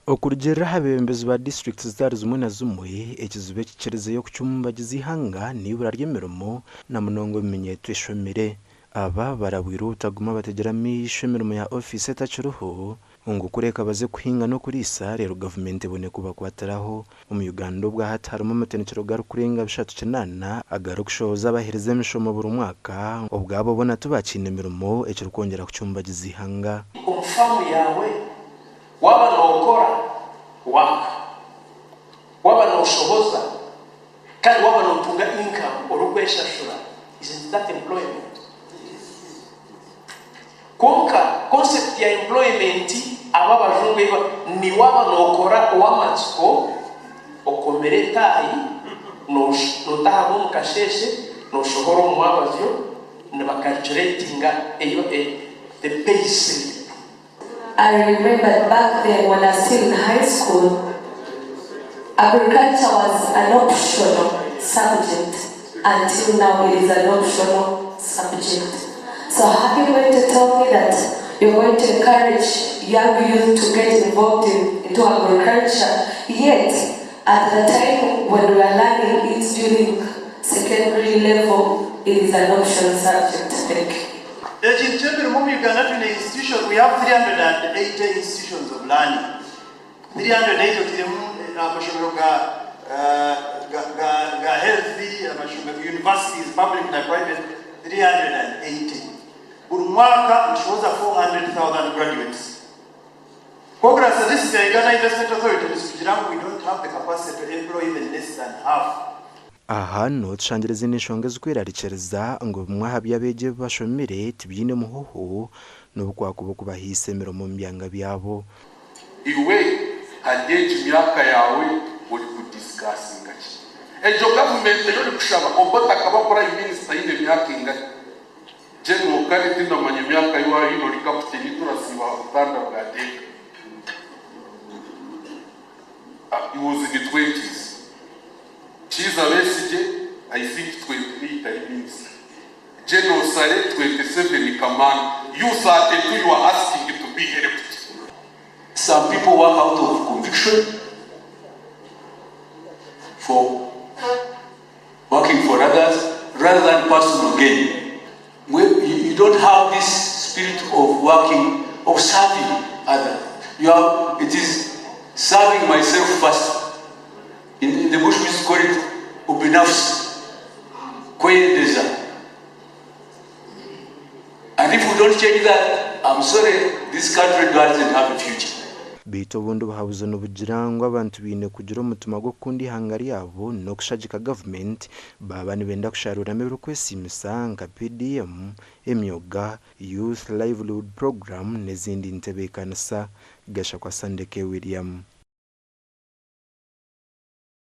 Okurugirira abebembezi ba district zitari zimwe na zimwe ekizibu ekikirizeyo kucumbagiza ihanga n'ibura ry'emirimo na munonga bimenyeto eshomire. Aba barabwira obutaguma bategeramu emirimo ya ofisi etakiriho ngu kureka baze kuhinga n'okuriisa rero gavumenti ebone kubakwatiraho. Omu Uganda obwa hati harimu amatenekero garikurenga 380 agarukushohoza abahereza emishomo buri mwaka obwabo bona tubakiine emirimo ekirikwongera kucumbagiza ihanga. Omufamu yawe waba nokora waka waba noshoboza kandi waba notunga income orukweshashura, isn't that employment? Konka concept ya employment aba bajungu ni waba nokora wamatsiko okomere tayi notaha mu kasheshe noshohora mu mwabazyo nabacalculatinga the pay slip. I remember back then when I was still in high school, agriculture was an optional subject. Until now it is an optional subject. So how are you going to tell me that you're going to encourage young youth to get involved into agriculture, yet at the time when we are learning it during secondary level, it is an optional subject? Thank you. In Uganda institutions, we have 380 institutions of learning. 380 of them healthy, universities, public and private, 380. Urumwaka shows 400,000 graduates. Congress, this is the Uganda Investment Authority. We don't have the capacity to employ even less than half. Aha no tushangiriza n'inshonga zikwirarikereza ngo mwahabya abeje bashomire tibyine muhoho n'ubukwakubo kubahise emirimo mu byanga byabo. Iwe handeje myaka yawe uri kudiscussing iki ejo government yo kushaba obota kabakora minister ine myaka ingana jeno kali tinda manye myaka yawe ino likapiteni turasiba utanda bwa deka. It was in the 20s. I think 28 I minister. General Sare 27 command. You 32 you are asking to be helped. Some people work out of conviction for working for others rather than personal gain. You don't have this spirit of working, of serving others. It is serving myself first. In the bush we call it ubinafsi, kwendeza. And if we don't change that, I'm sorry, this country doesn't have a future. Bito bundi buhabuze n'ubugirangwa abantu bine kugira umutima gwo kundi hangari yabo no kushagika government baba nibenda kusharura mebero kwesimisa nka PDM, emyoga, Youth Livelihood Program n'ezindi ntebekanisa. Gasha kwa Sandeke William.